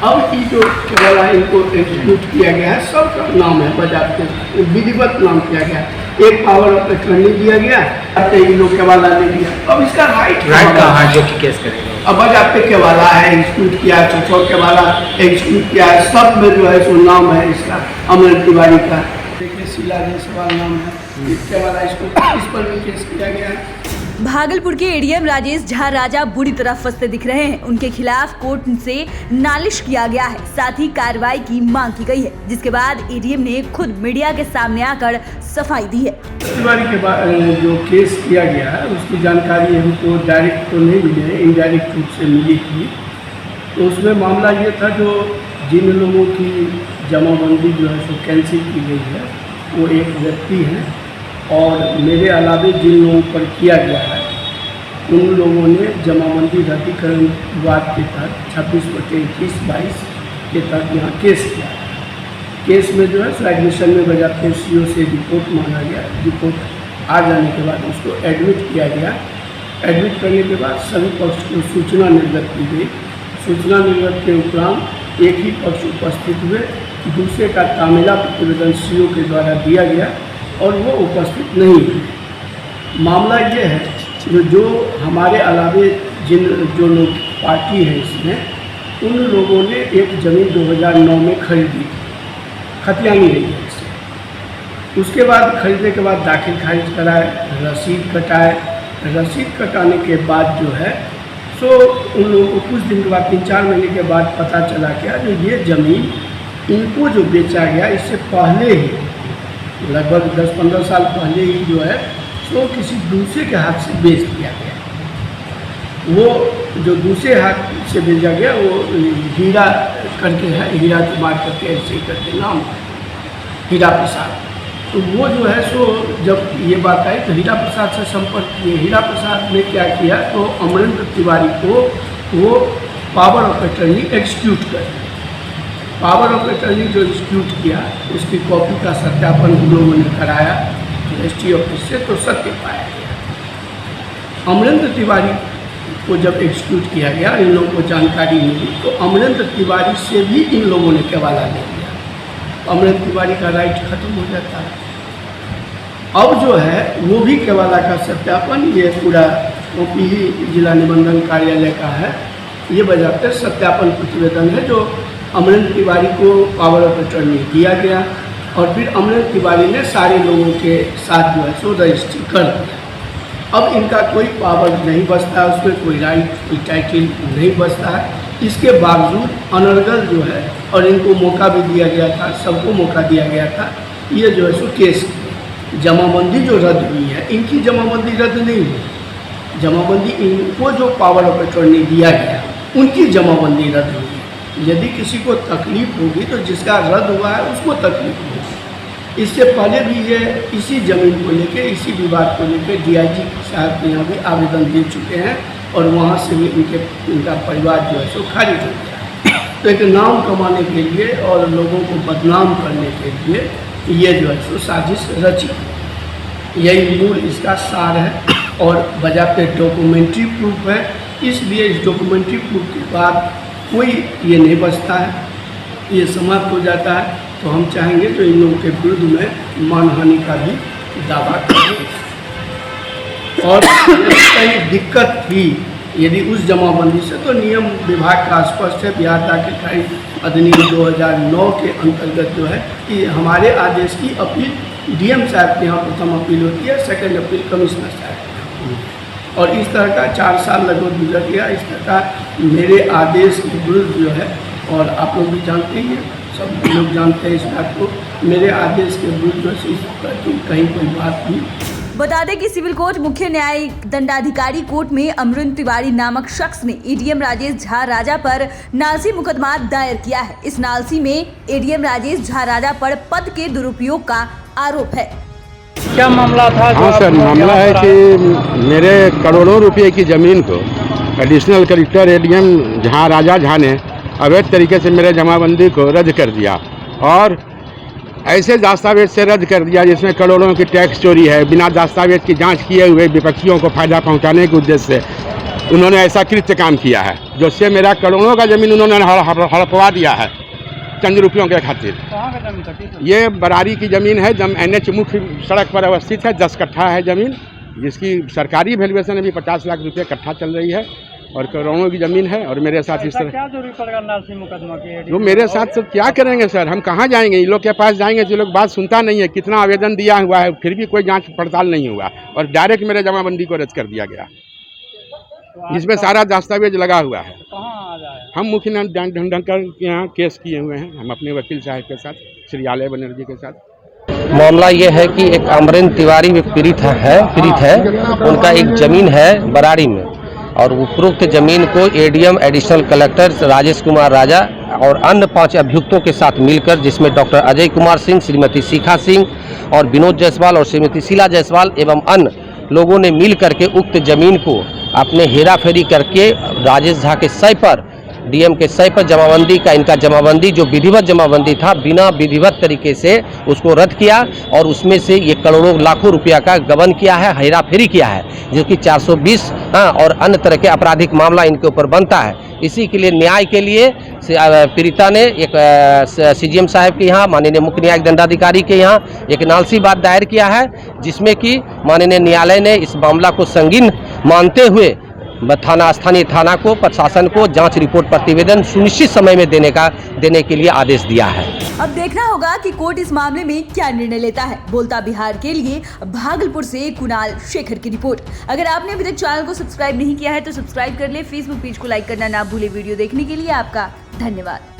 अब ये जो केवल इनको एग्जीक्यूट किया गया है, सबका नाम है बजाते विधिवत नाम किया गया है। एक पावर ऑफ अटर्नी दिया गया, ये लोग केवाला ले लिया। अब इसका राइट कहाँ जो कि केस करेगा। अब बजाते केवाला है, एग्जीक्यूट किया है, चौचौर केवाला एग्जीक्यूट किया है, सब में जो है सो नाम है इसका अमर तिवारी का। देखिए शीला जायसवाल नाम है केवाला, इसको इस पर भी केस किया गया है। भागलपुर के एडीएम राजेश झा राजा बुरी तरह फंसते दिख रहे हैं। उनके खिलाफ कोर्ट से नालिश किया गया है, साथ ही कार्रवाई की मांग की गई है, जिसके बाद एडीएम ने खुद मीडिया के सामने आकर सफाई दी है। तिवारी के बाद जो केस किया गया है उसकी जानकारी हमको डायरेक्ट तो नहीं मिली है, इनडायरेक्ट रूप से मिली थी। तो उसमें मामला ये था, जो जिन लोगों की जमाबंदी जो है सो कैंसिल की गई है वो एक व्यक्ति हैं, और मेरे अलावे जिन लोगों पर किया गया है उन लोगों ने जमाबंदी रद्दीकरण विवाद के तहत 26/21/22 के तहत यहाँ केस किया। केस में जो है सो एडमिशन में बजाते सीओ से रिपोर्ट मांगा गया। रिपोर्ट आ जाने के बाद उसको एडमिट किया गया। एडमिट करने के बाद सभी पक्ष को सूचना निर्गत की गई। सूचना निर्गत के उपरांत एक ही पक्ष उपस्थित हुए, दूसरे का तामिला प्रतिवेदन सीओ के द्वारा दिया गया और वो उपस्थित नहीं हुए। मामला ये है जो हमारे अलावे जो लोग पार्टी है इसमें, उन लोगों ने एक ज़मीन 2009 में खरीदी, खतियानी रही है इससे। उसके बाद खरीदने के बाद दाखिल खारिज कराए, रसीद कटाए। रसीद कटाने के बाद जो है सो उन लोगों को कुछ दिन के बाद 3-4 महीने के बाद पता चला क्या, जो ये ज़मीन इनको जो बेचा गया इससे पहले ही लगभग 10-15 साल पहले ही जो है सो किसी दूसरे के हाथ से बेच दिया गया। वो जो दूसरे हाथ से बेचा गया वो हीरा करके है, हीरा कुमार करके ऐसे करके नाम, हीरा प्रसाद। तो वो जो है सो जब ये बात आई तो हीरा प्रसाद से संपर्क किए। हीरा प्रसाद ने क्या किया, तो अमरेंद्र तिवारी को वो पावर ऑफ अटर्नी एक्जीक्यूट कर दिया। पावर ऑफ अटर्नी जो एक्जीक्यूट किया उसकी कॉपी का सत्यापन हम लोगों ने कराया रजिस्ट्री ऑफिस से, तो सत्य पाया गया। अमरेंद्र तिवारी को जब एक्जीक्यूट किया गया, इन लोगों को जानकारी मिली, तो अमरेंद्र तिवारी से भी इन लोगों ने केवाला ले लिया। अमरेंद्र तिवारी का राइट खत्म हो जाता है। अब जो है वो भी केवाला का सत्यापन, ये पूरा कॉपी ही जिला निबंधन कार्यालय का है, ये बजाते सत्यापन प्रतिवेदन है जो अमरेंद्र तिवारी को पावर ऑफ अटर्नी दिया गया। और फिर अमरेंद्र तिवारी ने सारे लोगों के साथ जो है सो रजिस्ट्री कर दिया। अब इनका कोई पावर नहीं बचता है, उसमें कोई राइट, कोई टाइटल नहीं बचता है। इसके बावजूद अनर्गल जो है, और इनको मौका भी दिया गया था, सबको मौका दिया गया था, ये जो है सो केस जमाबंदी जो रद्द हुई है, इनकी जमाबंदी रद्द नहीं हुई। जमाबंदी इनको जो पावर ऑफ अटर्नी दिया गया उनकी जमाबंदी रद्द हुई है। यदि किसी को तकलीफ होगी तो जिसका रद्द हुआ है उसको तकलीफ होगी। इससे पहले भी ये इसी ज़मीन को लेके, इसी विवाद को लेके DIG साहब के यहाँ भी आवेदन दे चुके हैं, और वहाँ से भी इनका परिवार जो है सो खारिज हो गया। तो एक नाम कमाने के लिए और लोगों को बदनाम करने के लिए ये जो है सो साजिश रची, यही मूल इसका सार है। और बजाते डॉक्यूमेंट्री प्रूफ है, इसलिए इस डॉक्यूमेंट्री प्रूफ के बाद कोई ये नहीं बचता है, ये समाप्त हो जाता है। तो हम चाहेंगे तो इन लोगों के विरुद्ध में मानहानि का भी दावा करें। और कहीं दिक्कत थी यदि उस जमाबंदी से, तो नियम विभाग का स्पष्ट है, बिहार दाखिल खारिज अधिनियम 2009 के अंतर्गत जो है कि हमारे आदेश की अपील DM साहब के यहाँ प्रथम अपील होती है, सेकंड अपील कमिश्नर साहब के यहाँ। और इस तरह का 4 साल लगभग गुजर गया। इस तरह का मेरे आदेश के विरुद्ध जो है, और आप लोग भी जानते हैं, सब लोग जानते हैं इस बात को, मेरे आदेश के विरुद्ध जो है इस पर कहीं कोई बात नहीं। बता दें कि सिविल कोर्ट मुख्य न्यायिक दंडाधिकारी कोर्ट में अमरेंद्र तिवारी नामक शख्स ने एडीएम राजेश झा राजा पर नालसी मुकदमा दायर किया है। इस नालसी में एडीएम राजेश झा राजा पर पद के दुरुपयोग का आरोप है। क्या मामला था? हाँ सर, मामला है कि मेरे करोड़ों रुपए की ज़मीन को एडिशनल कलेक्टर एडीएम झा राजा झा ने अवैध तरीके से मेरे जमाबंदी को रद्द कर दिया, और ऐसे दस्तावेज से रद्द कर दिया जिसमें करोड़ों की टैक्स चोरी है, बिना दस्तावेज की जांच किए हुए विपक्षियों को फायदा पहुंचाने के उद्देश्य से उन्होंने ऐसा कृत्य काम किया है, जिससे मेरा करोड़ों का ज़मीन उन्होंने हड़पवा दिया है चंद रुपयों के खातिर। कहाँ का जमीन था? ये बरारी की ज़मीन है, NH मुख्य सड़क पर अवस्थित है, 10 कट्ठा है ज़मीन, जिसकी सरकारी वैल्यूएशन अभी 50 लाख रुपये कट्ठा चल रही है और करोड़ों की ज़मीन है। और मेरे साथ इस तरह क्या जरूरी पड़ेगा नालसी मुकदमा की? जो मेरे साथ सब क्या करेंगे सर, हम कहाँ जाएंगे? इन लोग के पास जाएंगे तो ये लोग बात सुनता नहीं है। कितना आवेदन दिया हुआ है, फिर भी कोई जांच पड़ताल नहीं हुआ और डायरेक्ट मेरे जमाबंदी को रद्द कर दिया गया। इसमें सारा दस्तावेज लगा हुआ है। कहाँ आ जाए? हम मुख्य न्याय दंडाधिकारी के यहाँ केस किए हुए हैं, हम अपने वकील साहब के साथ, श्री आलय बनर्जी के साथ। मामला ये है कि एक अमरेंद्र तिवारी पीड़ित है, उनका एक ज़मीन है बराड़ी में और उपरोक्त ज़मीन को ADM additional collector Rajesh Kumar Raja और अन्य 5 अभियुक्तों के साथ मिलकर, जिसमें डॉक्टर अजय कुमार सिंह, श्रीमती शिखा सिंह और विनोद जायसवाल और श्रीमती शीला जायसवाल एवं अन्य लोगों ने मिल करके उक्त ज़मीन को अपने हेराफेरी करके राजेश झा के सही पर, डीएम के सही पर जमाबंदी का, इनका जमाबंदी जो विधिवत जमाबंदी था, बिना विधिवत तरीके से उसको रद्द किया और उसमें से ये करोड़ों लाखों रुपया का गबन किया है, हेराफेरी किया है, जो कि 420 और अन्य तरह के आपराधिक मामला इनके ऊपर बनता है। इसी के लिए न्याय के लिए पीड़िता ने एक सीजीएम साहब के यहाँ, माननीय मुख्य न्यायिक दंडाधिकारी के यहाँ एक नालसीबात दायर किया है, जिसमें कि माननीय न्यायालय ने इस मामला को संगीन मानते हुए स्थानीय थाना को, प्रशासन को जांच रिपोर्ट प्रतिवेदन सुनिश्चित समय में देने के लिए आदेश दिया है। अब देखना होगा कि कोर्ट इस मामले में क्या निर्णय लेता है। बोलता बिहार के लिए भागलपुर से कुणाल शेखर की रिपोर्ट। अगर आपने अभी तक चैनल को सब्सक्राइब नहीं किया है तो सब्सक्राइब कर ले, फेसबुक पेज को लाइक करना ना भूले। वीडियो देखने के लिए आपका धन्यवाद।